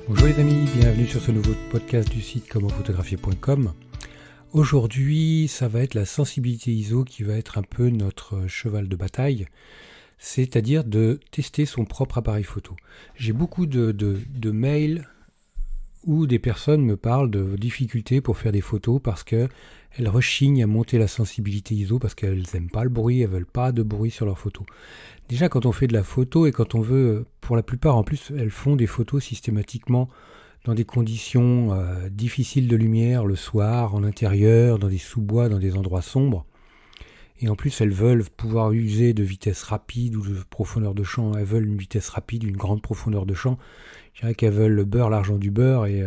Bonjour les amis, bienvenue sur ce nouveau podcast du site commentphotographier.com. Aujourd'hui, ça va être la sensibilité ISO qui va être un peu notre cheval de bataille, c'est-à-dire de tester son propre appareil photo. J'ai beaucoup de mails où des personnes me parlent de difficultés pour faire des photos parce qu'elles rechignent à monter la sensibilité ISO parce qu'elles n'aiment pas le bruit, elles veulent pas de bruit sur leurs photos. Déjà, quand on fait de la photo et quand on veut, pour la plupart en plus, elles font des photos systématiquement dans des conditions difficiles de lumière, le soir, en intérieur, dans des sous-bois, dans des endroits sombres. Et en plus, elles veulent pouvoir user de vitesse rapide ou de profondeur de champ. Elles veulent une vitesse rapide, une grande profondeur de champ. Je dirais qu'elles veulent le beurre, l'argent du beurre et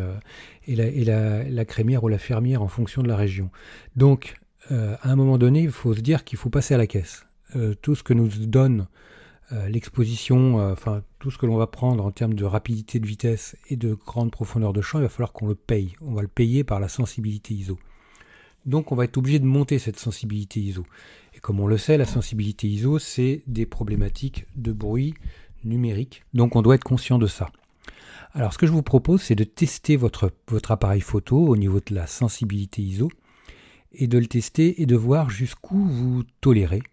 la crémière ou la fermière en fonction de la région. Donc, à un moment donné, il faut se dire qu'il faut passer à la caisse. Tout ce que nous donne l'exposition, tout ce que l'on va prendre en termes de rapidité de vitesse et de grande profondeur de champ, il va falloir qu'on le paye. On va le payer par la sensibilité ISO. Donc on va être obligé de monter cette sensibilité ISO. Et comme on le sait, la sensibilité ISO, c'est des problématiques de bruit numérique. Donc on doit être conscient de ça. Alors ce que je vous propose, c'est de tester votre appareil photo au niveau de la sensibilité ISO et de le tester et de voir jusqu'où vous tolérez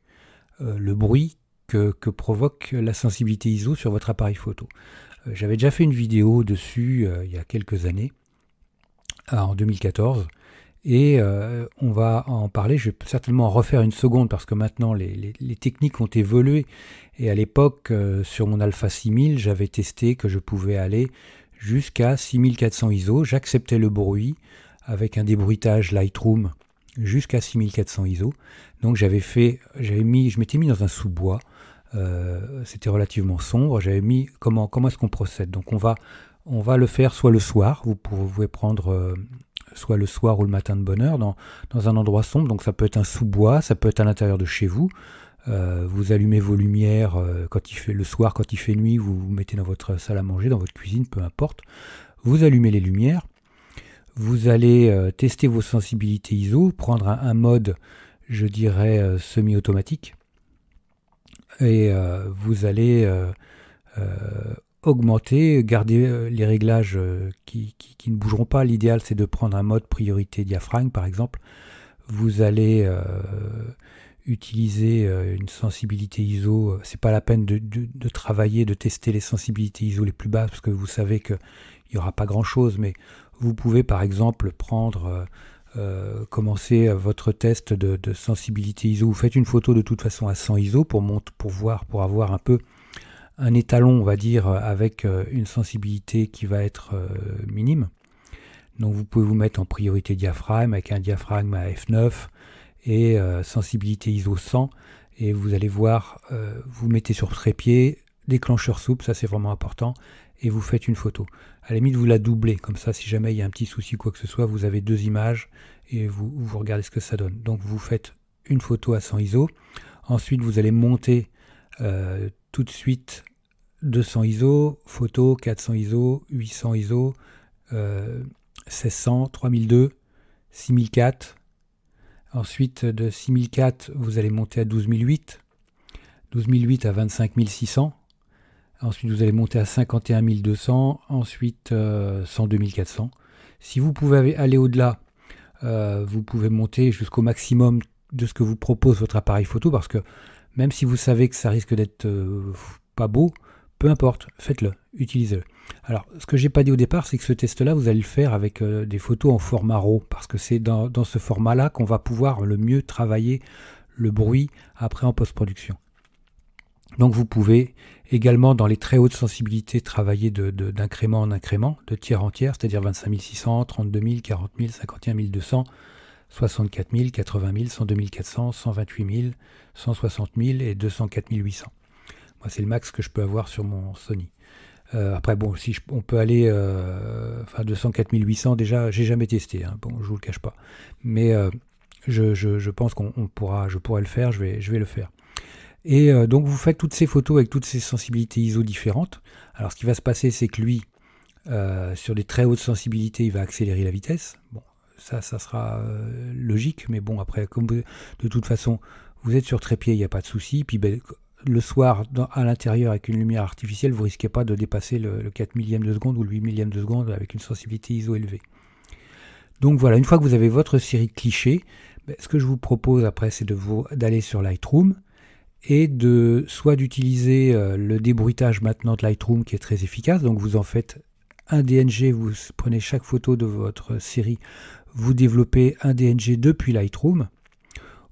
le bruit que provoque la sensibilité ISO sur votre appareil photo. J'avais déjà fait une vidéo dessus il y a quelques années, en 2014, et on va en parler. Je vais certainement en refaire une seconde parce que maintenant les techniques ont évolué, et à l'époque sur mon Alpha 6000, j'avais testé que je pouvais aller jusqu'à 6400 ISO. J'acceptais le bruit avec un débruitage Lightroom jusqu'à 6400 ISO. Donc je m'étais mis dans un sous-bois. C'était relativement sombre. J'avais mis comment est-ce qu'on procède. Donc on va le faire soit le soir. Vous pouvez prendre soit le soir ou le matin de bonne heure dans un endroit sombre. Donc ça peut être un sous-bois, ça peut être à l'intérieur de chez vous. Vous allumez vos lumières le soir, quand il fait nuit, vous vous mettez dans votre salle à manger, dans votre cuisine, peu importe. Vous allumez les lumières. Vous allez tester vos sensibilités ISO, prendre un mode, je dirais, semi-automatique. Et vous allez augmenter, garder les réglages qui ne bougeront pas. L'idéal, c'est de prendre un mode priorité diaphragme, par exemple. Vous allez utiliser une sensibilité ISO. C'est pas la peine de travailler, de tester les sensibilités ISO les plus basses, parce que vous savez qu'il n'y aura pas grand-chose, mais vous pouvez, par exemple, commencer votre test de sensibilité ISO. Vous faites une photo de toute façon à 100 ISO pour avoir un peu un étalon, on va dire, avec une sensibilité qui va être minime. Donc vous pouvez vous mettre en priorité diaphragme avec un diaphragme à f9 et sensibilité ISO 100, et vous allez voir, vous mettez sur trépied, déclencheur souple, ça c'est vraiment important, et vous faites une photo. À la limite, vous la doublez, comme ça, si jamais il y a un petit souci ou quoi que ce soit, vous avez deux images et vous regardez ce que ça donne. Donc, vous faites une photo à 100 ISO. Ensuite, vous allez monter tout de suite 200 ISO, photo, 400 ISO, 800 ISO, 1600, 3002, 6004. Ensuite, de 6004, vous allez monter à 12008, 12008 à 25600. Ensuite, vous allez monter à 51 200, ensuite 102 400. Si vous pouvez aller au-delà, vous pouvez monter jusqu'au maximum de ce que vous propose votre appareil photo, parce que même si vous savez que ça risque d'être pas beau, peu importe, faites-le, utilisez-le. Alors, ce que j'ai pas dit au départ, c'est que ce test-là, vous allez le faire avec des photos en format RAW, parce que c'est dans ce format-là qu'on va pouvoir le mieux travailler le bruit après en post-production. Donc vous pouvez également dans les très hautes sensibilités travailler d'incrément en incrément, de tiers en tiers, c'est-à-dire 25 600, 32 000, 40 000, 51 200, 64 000, 80 000, 102 400, 128 000, 160 000 et 204 800. Moi c'est le max que je peux avoir sur mon Sony. Après bon, on peut aller 204 800 déjà, j'ai jamais testé, hein, bon je vous le cache pas, mais je pense je pourrais le faire, je vais le faire. Et donc vous faites toutes ces photos avec toutes ces sensibilités ISO différentes. Alors ce qui va se passer, c'est que lui, sur des très hautes sensibilités, il va accélérer la vitesse. Bon, ça sera logique, mais bon, après, comme de toute façon, vous êtes sur trépied, il n'y a pas de souci. Puis le soir à l'intérieur avec une lumière artificielle, vous risquez pas de dépasser le 4 millième de seconde ou le 8 millième de seconde avec une sensibilité ISO élevée. Donc voilà, une fois que vous avez votre série de clichés, ce que je vous propose après, c'est d'aller sur Lightroom et soit d'utiliser le débruitage maintenant de Lightroom qui est très efficace. Donc vous en faites un DNG, vous prenez chaque photo de votre série, vous développez un DNG depuis Lightroom,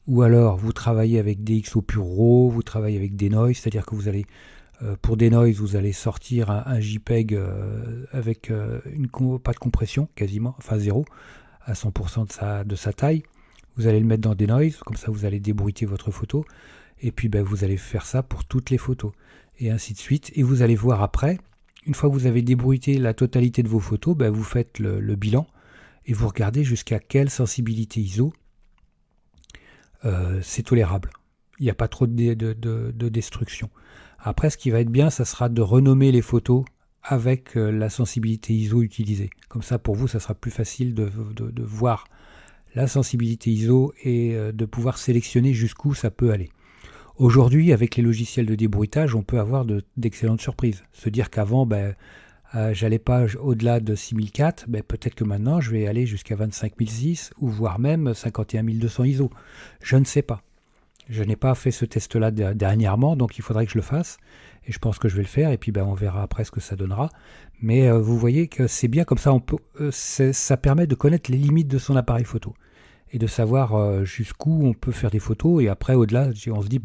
ou alors vous travaillez avec DxO Pure RAW, vous travaillez avec Denoise, c'est-à-dire que vous allez, pour Denoise, vous allez sortir un JPEG avec pas de compression, quasiment, enfin 0, à 100% de sa taille. Vous allez le mettre dans Denoise, comme ça vous allez débruiter votre photo, et puis vous allez faire ça pour toutes les photos, et ainsi de suite. Et vous allez voir après, une fois que vous avez débruité la totalité de vos photos, vous faites le bilan, et vous regardez jusqu'à quelle sensibilité ISO c'est tolérable. Il n'y a pas trop de destruction. Après, ce qui va être bien, ça sera de renommer les photos avec la sensibilité ISO utilisée. Comme ça, pour vous, ça sera plus facile de voir la sensibilité ISO et de pouvoir sélectionner jusqu'où ça peut aller. Aujourd'hui, avec les logiciels de débruitage, on peut avoir d'excellentes surprises. Se dire qu'avant, j'allais pas au-delà de 6004, peut-être que maintenant, je vais aller jusqu'à 25006 ou voire même 51200 ISO. Je ne sais pas. Je n'ai pas fait ce test-là dernièrement, donc il faudrait que je le fasse. Et je pense que je vais le faire, et puis on verra après ce que ça donnera. Mais vous voyez que c'est bien comme ça, ça permet de connaître les limites de son appareil photo. Et de savoir jusqu'où on peut faire des photos. Et après, au-delà, on se dit,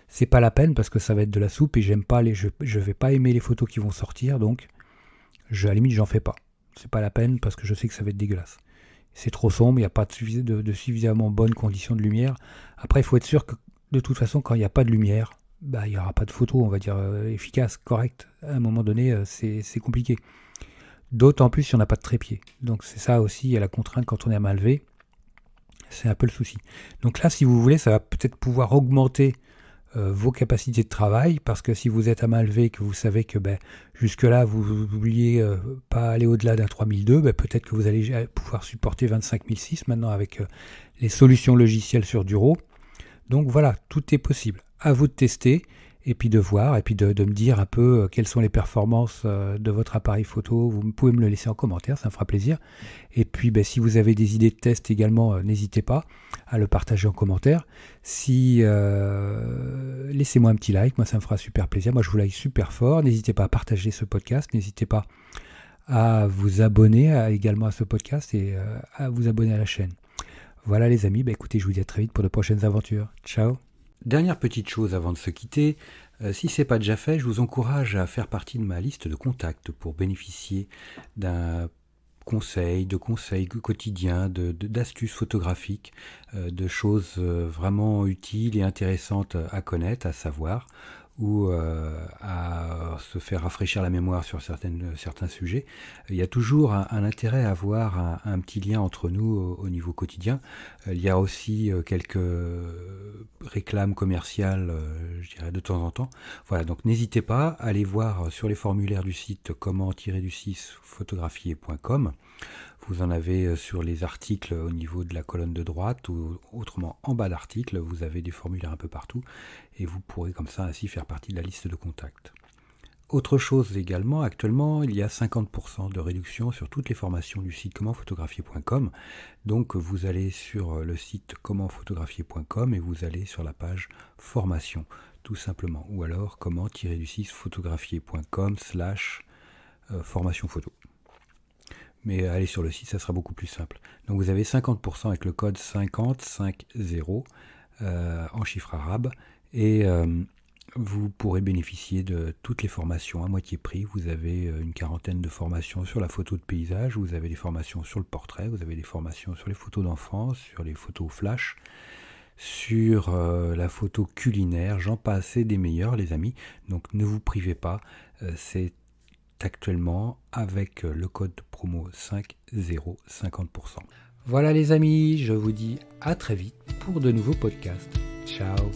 c'est pas la peine parce que ça va être de la soupe et je vais pas aimer les photos qui vont sortir. Donc, à la limite, j'en fais pas. C'est pas la peine parce que je sais que ça va être dégueulasse. C'est trop sombre, il n'y a pas de suffisamment bonnes conditions de lumière. Après, il faut être sûr que de toute façon, quand il n'y a pas de lumière, il n'y aura pas de photo, on va dire, efficace, correcte. À un moment donné, c'est compliqué. D'autant plus si on n'a pas de trépied. Donc c'est ça aussi, il y a la contrainte quand on est à main levée. C'est un peu le souci. Donc là, si vous voulez, ça va peut-être pouvoir augmenter vos capacités de travail, parce que si vous êtes à main levée, que vous savez que jusque-là, vous ne vouliez pas aller au-delà d'un 3002, peut-être que vous allez pouvoir supporter 25006 maintenant avec les solutions logicielles sur du RAW. Donc voilà, tout est possible. À vous de tester, et puis de voir, et puis de me dire un peu quelles sont les performances de votre appareil photo. Vous pouvez me le laisser en commentaire, ça me fera plaisir. Et puis si vous avez des idées de test également, n'hésitez pas à le partager en commentaire. Laissez-moi un petit like, moi ça me fera super plaisir. Moi je vous like super fort. N'hésitez pas à partager ce podcast, n'hésitez pas à vous abonner également à ce podcast et à vous abonner à la chaîne. Voilà les amis, écoutez, je vous dis à très vite pour de prochaines aventures. Ciao. Dernière petite chose avant de se quitter, si ce n'est pas déjà fait, je vous encourage à faire partie de ma liste de contacts pour bénéficier de conseils quotidiens, d'astuces photographiques, de choses vraiment utiles et intéressantes à connaître, à savoir, ou à se faire rafraîchir la mémoire sur certains sujets. Il y a toujours un intérêt à avoir un petit lien entre nous au niveau quotidien. Il y a aussi quelques réclames commerciales, je dirais, de temps en temps. Voilà, donc n'hésitez pas à aller voir sur les formulaires du site comment-photographier.com. Vous en avez sur les articles au niveau de la colonne de droite ou autrement en bas d'article, vous avez des formulaires un peu partout et vous pourrez comme ça ainsi faire partie de la liste de contacts. Autre chose également, actuellement il y a 50% de réduction sur toutes les formations du site comment-photographier.com. Donc vous allez sur le site comment-photographier.com et vous allez sur la page formation tout simplement, ou alors comment-photographier.com/formation photo. Mais allez sur le site, ça sera beaucoup plus simple. Donc vous avez 50% avec le code 5050 en chiffre arabe et vous pourrez bénéficier de toutes les formations à moitié prix. Vous avez une quarantaine de formations sur la photo de paysage, vous avez des formations sur le portrait, vous avez des formations sur les photos d'enfants, sur les photos flash, sur la photo culinaire, j'en passe et des meilleurs les amis. Donc ne vous privez pas, c'est actuellement avec le code promo 50 50%. Voilà les amis, je vous dis à très vite pour de nouveaux podcasts. Ciao.